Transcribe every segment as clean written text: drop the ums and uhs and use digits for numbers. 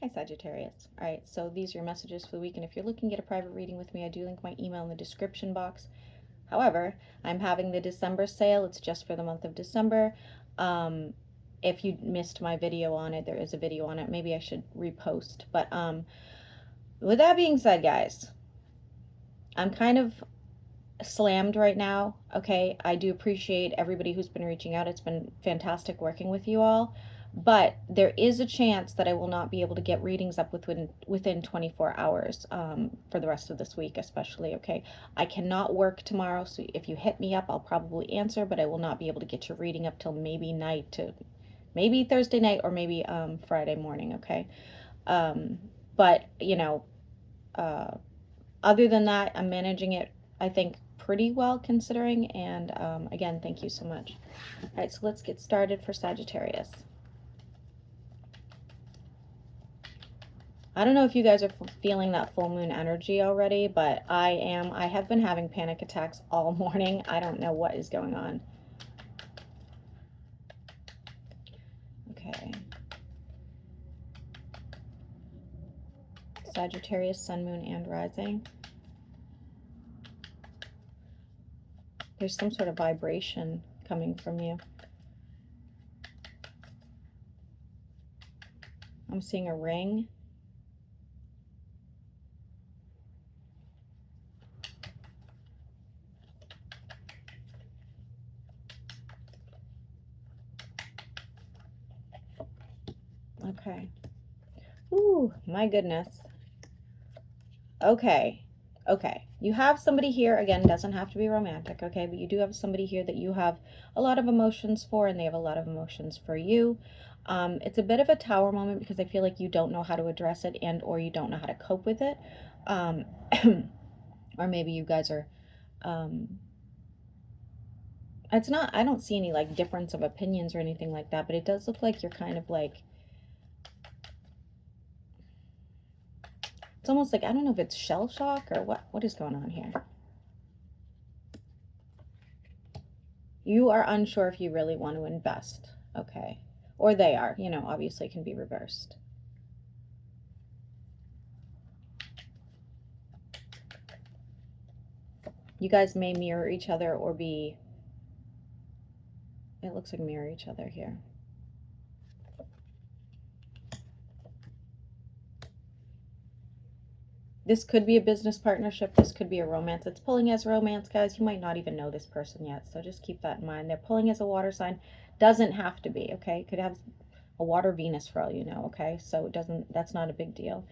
Hi, Sagittarius. All right, so these are your messages for the week, and if you're looking to get a private reading with me, I do link my email in the description box. However, I'm having the December sale. It's just for the month of December. If you missed my video on it, there is a video on it. Maybe I should repost. But with that being said, guys, I'm kind of slammed right now. Okay, I do appreciate everybody who's been reaching out. It's been fantastic working with you all, but there is a chance that I will not be able to get readings up within 24 hours for the rest of this week, especially. Okay, I cannot work tomorrow, so if you hit me up, I'll probably answer, but I will not be able to get your reading up till maybe night to maybe Thursday night or maybe Friday morning. Okay, but you know, other than that, I'm managing it, I think, pretty well considering. And again, thank you so much. All right, so let's get started for Sagittarius. I don't know if you guys are feeling that full moon energy already, but I am. I have been having panic attacks all morning. I don't know what is going on. Okay. Sagittarius, sun, moon, and rising. There's some sort of vibration coming from you. I'm seeing a ring. Okay. Ooh, my goodness. Okay. Okay. You have somebody here, again, doesn't have to be romantic, okay? But you do have somebody here that you have a lot of emotions for, and they have a lot of emotions for you. It's a bit of a tower moment because I feel like you don't know how to address it and or you don't know how to cope with it. Or maybe you guys are... it's not... I don't see any, like, difference of opinions or anything like that, but it does look like you're kind of, like... It's almost like, I don't know if it's shell shock or what is going on here. You are unsure if you really want to invest, okay? Or they are, you know, obviously it can be reversed. You guys may mirror each other or be... It looks like mirror each other here. This could be a business partnership. This could be a romance. It's pulling as romance, guys. You might not even know this person yet, so just keep that in mind. They're pulling as a water sign. Doesn't have to be, okay? Could have a water Venus for all you know, okay? So it doesn't... That's not a big deal.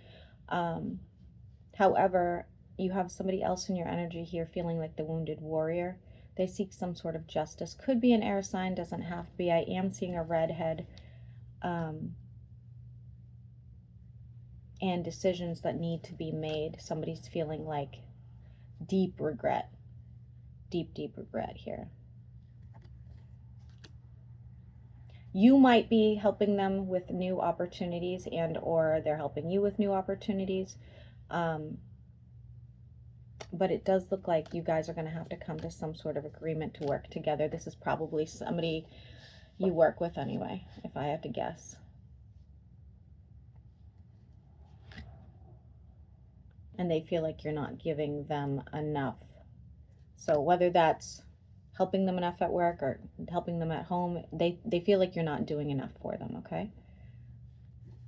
However, you have somebody else in your energy here feeling like the wounded warrior. They seek some sort of justice. Could be an air sign. Doesn't have to be. I am seeing a redhead. And decisions that need to be made. Somebody's feeling like deep regret. Deep, deep regret here. You might be helping them with new opportunities and or they're helping you with new opportunities. But it does look like you guys are going to have to come to some sort of agreement to work together. This is probably somebody you work with anyway, if I have to guess. And they feel like you're not giving them enough. So whether that's helping them enough at work or helping them at home, they feel like you're not doing enough for them, okay?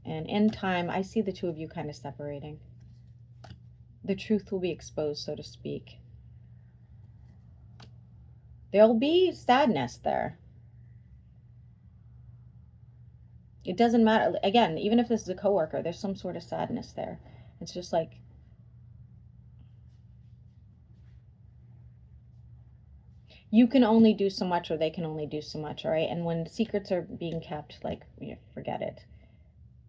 And in time, I see the two of you kind of separating. The truth will be exposed, so to speak. There'll be sadness there. It doesn't matter. Again, even if this is a coworker, there's some sort of sadness there. It's just like, you can only do so much or they can only do so much, all right? And when secrets are being kept, like, forget it.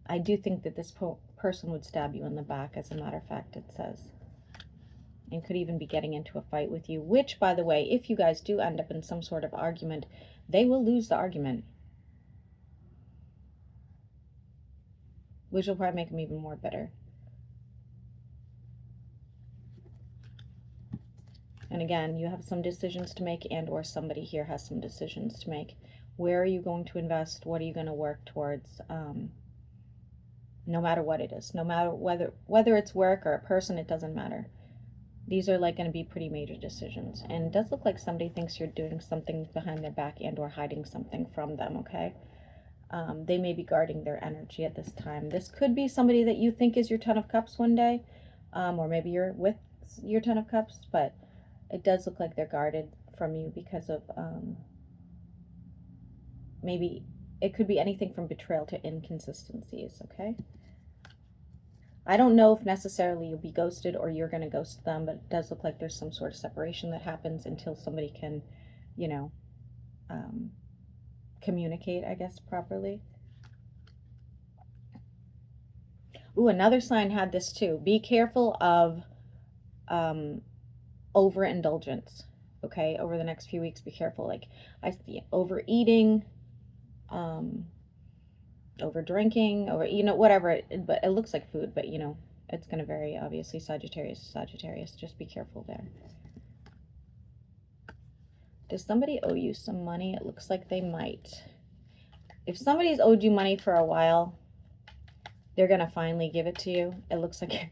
I do think that this person would stab you in the back, as a matter of fact, it says. And could even be getting into a fight with you, which, by the way, if you guys do end up in some sort of argument, they will lose the argument. Which will probably make them even more bitter. And again, you have some decisions to make and or somebody here has some decisions to make. Where are you going to invest? What are you going to work towards? no matter what it is, no matter whether it's work or a person, it doesn't matter. These are like going to be pretty major decisions. And it does look like somebody thinks you're doing something behind their back and or hiding something from them, okay? They may be guarding their energy at this time. This could be somebody that you think is your Ten of Cups one day, or maybe you're with your Ten of Cups, but it does look like they're guarded from you because of maybe it could be anything from betrayal to inconsistencies, okay? I don't know if necessarily you'll be ghosted or you're going to ghost them, but it does look like there's some sort of separation that happens until somebody can, you know, communicate, I guess, properly. Ooh, another sign had this too. Be careful of overindulgence, okay? Over the next few weeks, be careful. Like, I see overeating, over drinking, over, you know, whatever. But it looks like food, but, you know, it's going to vary, obviously. Sagittarius, just be careful there. Does somebody owe you some money? It looks like they might. If somebody's owed you money for a while, they're going to finally give it to you. It looks like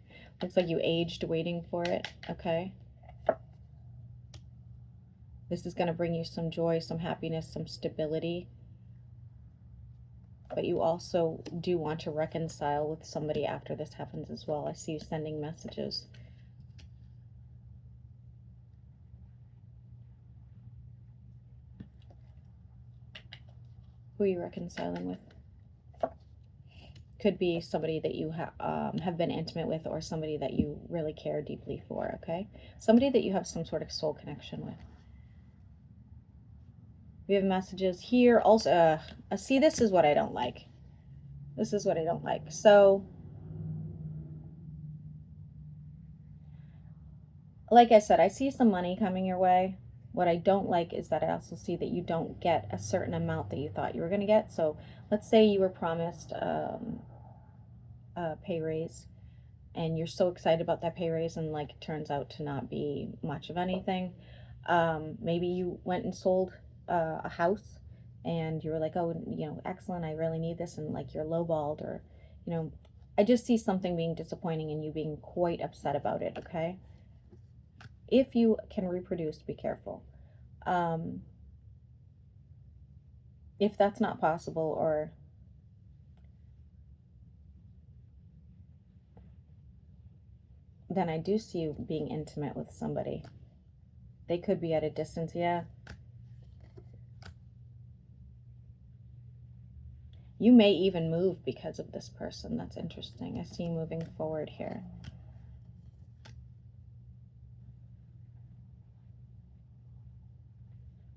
you aged waiting for it, okay? This is going to bring you some joy, some happiness, some stability. But you also do want to reconcile with somebody after this happens as well. I see you sending messages. Who are you reconciling with? Could be somebody that you have been intimate with, or somebody that you really care deeply for, okay? Somebody that you have some sort of soul connection with. We have messages here. Also, see, this is what I don't like. This is what I don't like. So, like I said, I see some money coming your way. What I don't like is that I also see that you don't get a certain amount that you thought you were going to get. So, let's say you were promised a pay raise, and you're so excited about that pay raise, and like it turns out to not be much of anything. Maybe you went and sold a house, and you were like, oh, you know, excellent, I really need this, and like you're lowballed, or, you know, I just see something being disappointing and you being quite upset about it, okay? If you can reproduce, be careful. If that's not possible, or then I do see you being intimate with somebody. They could be at a distance, yeah. You may even move because of this person. That's interesting. I see you moving forward here.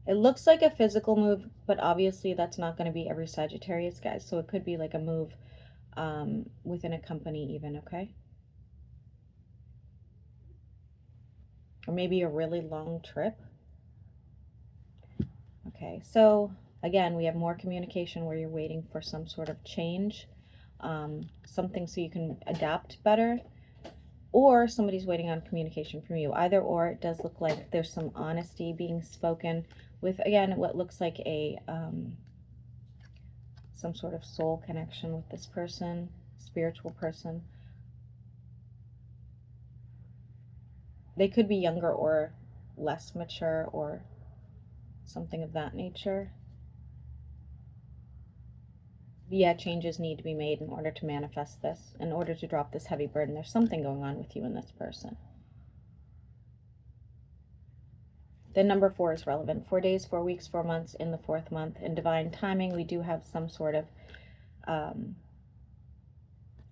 It looks like a physical move, but obviously that's not going to be every Sagittarius, guys. So it could be like a move within a company even, okay? Or maybe a really long trip. Okay, so again, we have more communication where you're waiting for some sort of change, something so you can adapt better, or somebody's waiting on communication from you. Either or, it does look like there's some honesty being spoken with, again, what looks like a some sort of soul connection with this person, spiritual person. They could be younger or less mature or something of that nature. Yeah, changes need to be made in order to manifest this, in order to drop this heavy burden. There's something going on with you and this person. Then number 4 is relevant. 4 days, 4 weeks, 4 months in the 4th month. In divine timing, we do have some sort of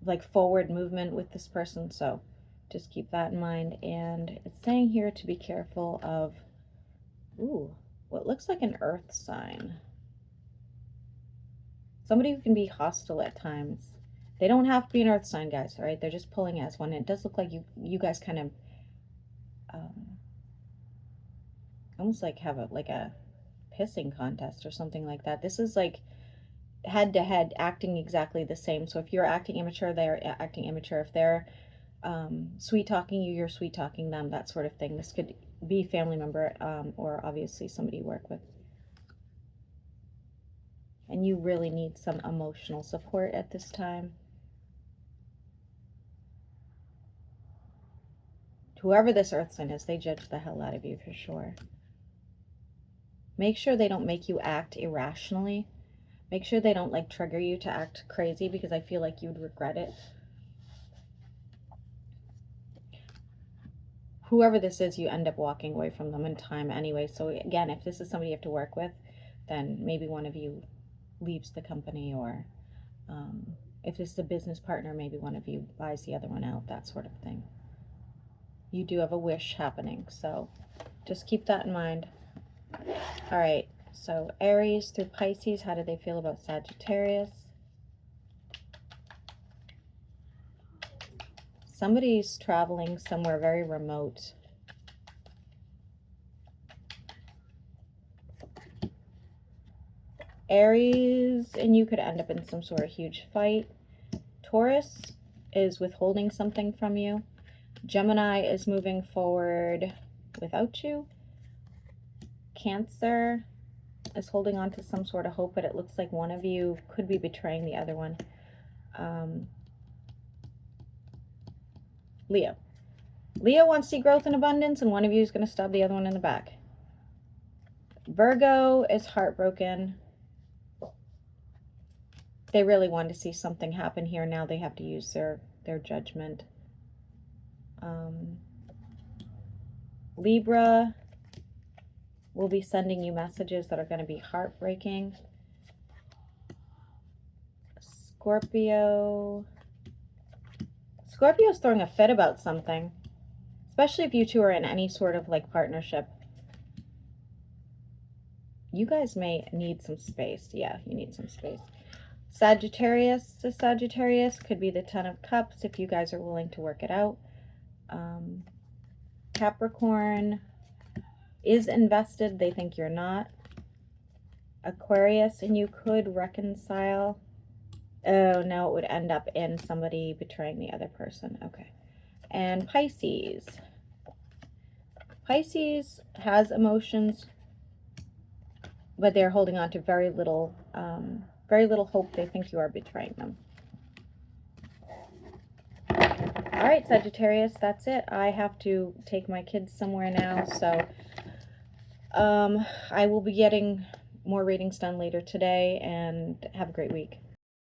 like forward movement with this person. So just keep that in mind. And it's saying here to be careful of, ooh, what looks like an earth sign. Somebody who can be hostile at times. They don't have to be an earth sign, guys, all right? They're just pulling as one. It does look like you guys kind of almost like have a pissing contest or something like that. This is like head to head, acting exactly the same. So if you're acting immature, they're acting immature. If they're sweet talking you, you're sweet talking them, that sort of thing. This could be a family member or obviously somebody you work with. And you really need some emotional support at this time. Whoever this earth sign is, they judge the hell out of you for sure. Make sure they don't make you act irrationally. Make sure they don't like trigger you to act crazy, because I feel like you'd regret it. Whoever this is, you end up walking away from them in time anyway. So again, if this is somebody you have to work with, then maybe one of you leaves the company, or if this is a business partner, maybe one of you buys the other one out, that sort of thing. You do have a wish happening, so just keep that in mind. All right, so Aries through Pisces, how do they feel about Sagittarius? Somebody's traveling somewhere very remote. Aries and you could end up in some sort of huge fight. Taurus is withholding something from you. Gemini is moving forward without you. Cancer is holding on to some sort of hope, but it looks like one of you could be betraying the other one. Leo. Leo wants to see growth and abundance, and one of you is going to stab the other one in the back. Virgo is heartbroken. They really want to see something happen here. Now they have to use their judgment. Libra will be sending you messages that are going to be heartbreaking. Scorpio's throwing a fit about something, especially if you two are in any sort of like partnership. You guys may need some space. Yeah, you need some space. Sagittarius to Sagittarius could be the Ten of Cups if you guys are willing to work it out. Capricorn is invested. They think you're not. Aquarius and you could reconcile. Oh, no, it would end up in somebody betraying the other person. Okay. And Pisces. Pisces has emotions, but they're holding on to very little hope. They think you are betraying them. All right, Sagittarius, that's it. I have to take my kids somewhere now, so I will be getting more readings done later today, and have a great week.